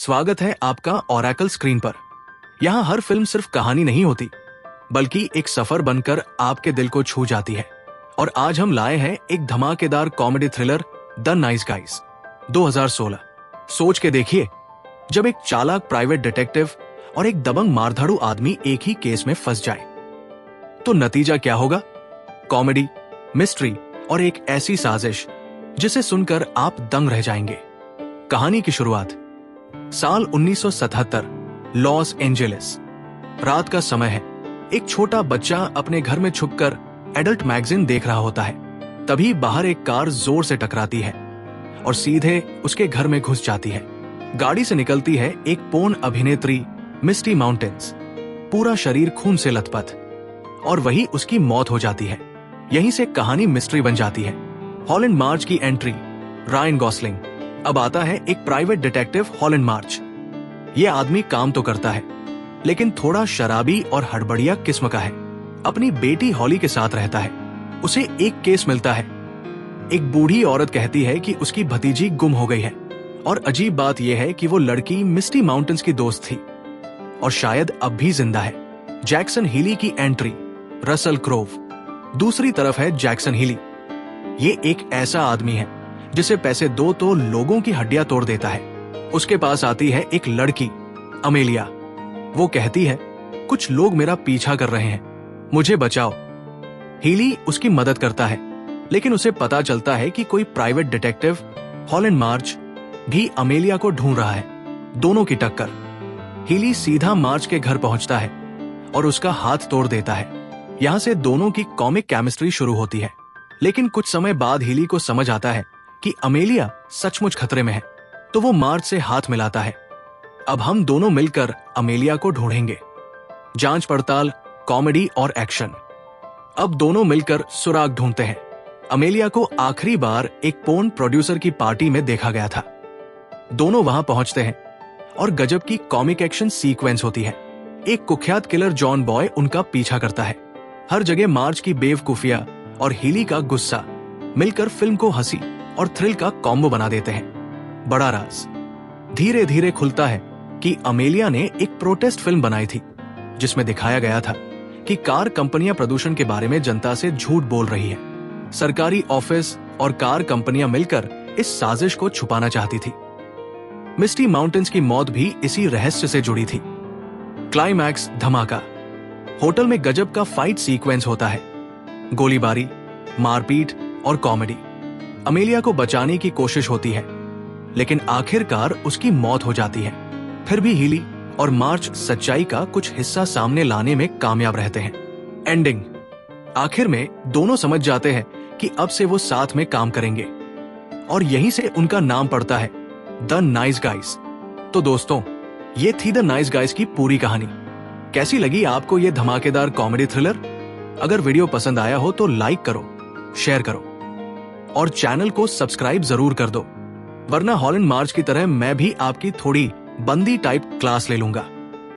स्वागत है आपका ओरेकल स्क्रीन पर। यहाँ हर फिल्म सिर्फ कहानी नहीं होती, बल्कि एक सफर बनकर आपके दिल को छू जाती है। और आज हम लाए हैं एक धमाकेदार comedy thriller the nice guys 2016। सोच के देखिए, जब एक चालाक प्राइवेट डिटेक्टिव और एक दबंग मारधाड़ू आदमी एक ही केस में फंस जाए तो नतीजा क्या होगा। कॉमेडी, मिस्ट्री और एक ऐसी साजिश जिसे सुनकर आप दंग रह जाएंगे। कहानी की शुरुआत साल 1977, लॉस एंजेलिस। रात का समय है। एक छोटा बच्चा अपने घर में छुपकर एडल्ट मैगजीन देख रहा होता है। तभी बाहर एक कार जोर से टकराती है और सीधे उसके घर में घुस जाती है। गाड़ी से निकलती है एक पोर्न अभिनेत्री मिस्टी माउंटेन्स, पूरा शरीर खून से लथपथ, और वही उसकी मौत हो जाती है। यहीं से कहानी मिस्ट्री बन जाती है। हॉलैंड मार्च की एंट्री, रायन गॉसलिंग। अब आता है एक प्राइवेट डिटेक्टिव हॉलैंड मार्च। ये आदमी काम तो करता है, लेकिन थोड़ा शराबी और हड़बड़िया किस्म का है। अपनी बेटी हॉली के साथ रहता है। उसे एक केस मिलता है। एक बूढ़ी औरत कहती है कि उसकी भतीजी गुम हो गई है, और अजीब बात यह है कि वो लड़की मिस्टी माउंटेन्स की दोस्त थी और शायद अब भी जिंदा है। जैक्सन हीली की एंट्री, रसल क्रोव। दूसरी तरफ है जैक्सन हीली। ये एक ऐसा आदमी है जिसे पैसे दो तो लोगों की हड्डियां तोड़ देता है। उसके पास आती है एक लड़की, अमेलिया। वो कहती है, कुछ लोग मेरा पीछा कर रहे हैं, मुझे बचाओ। हीली उसकी मदद करता है, लेकिन उसे पता चलता है कि कोई प्राइवेट डिटेक्टिव हॉलैंड मार्च भी अमेलिया को ढूंढ रहा है। दोनों की टक्कर। हीली सीधा मार्च के घर पहुंचता है और उसका हाथ तोड़ देता है। यहां से दोनों की कॉमिक केमिस्ट्री शुरू होती है। लेकिन कुछ समय बाद हीली को समझ आता है कि अमेलिया सचमुच खतरे में है, तो वो मार्च से हाथ मिलाता है। अब हम दोनों मिलकर अमेलिया को ढूंढेंगे। जांच पड़ताल, कॉमेडी और एक्शन। अब दोनों मिलकर सुराग ढूंढते हैं। अमेलिया को आखिरी बार एक पोर्न प्रोड्यूसर की पार्टी में देखा गया था। दोनों वहां पहुंचते हैं और गजब की कॉमिक एक्शन सीक्वेंस होती है। एक कुख्यात किलर जॉन बॉय उनका पीछा करता है। हर जगह मार्च की बेवकूफिया और हीली का गुस्सा मिलकर फिल्म को हंसी और थ्रिल का कॉम्बो बना देते हैं। बड़ा राज धीरे धीरे खुलता है कि अमेलिया ने एक प्रोटेस्ट फिल्म बनाई थी, जिसमें दिखाया गया था कि कार कंपनियां प्रदूषण के बारे में जनता से झूठ बोल रही है। सरकारी ऑफिस और कार कंपनियां मिलकर इस साजिश को छुपाना चाहती थी। मिस्टी माउंटेन्स की मौत भी इसी रहस्य से जुड़ी थी। क्लाइमैक्स, धमाका। होटल में गजब का फाइट सीक्वेंस होता है। गोलीबारी, मारपीट और कॉमेडी। अमेलिया को बचाने की कोशिश होती है, लेकिन आखिरकार उसकी मौत हो जाती है। फिर भी हीली और मार्च सच्चाई का कुछ हिस्सा सामने लाने में कामयाब रहते हैं। एंडिंग, आखिर में दोनों समझ जाते हैं कि अब से वो साथ में काम करेंगे, और यहीं से उनका नाम पड़ता है द नाइस गाइज। तो दोस्तों, ये थी द नाइस गाइज की पूरी कहानी। कैसी लगी आपको ये धमाकेदार कॉमेडी थ्रिलर? अगर वीडियो पसंद आया हो तो लाइक करो, शेयर करो और चैनल को सब्सक्राइब जरूर कर दो, वरना हॉलैंड मार्च की तरह मैं भी आपकी थोड़ी बंदी टाइप क्लास ले लूंगा।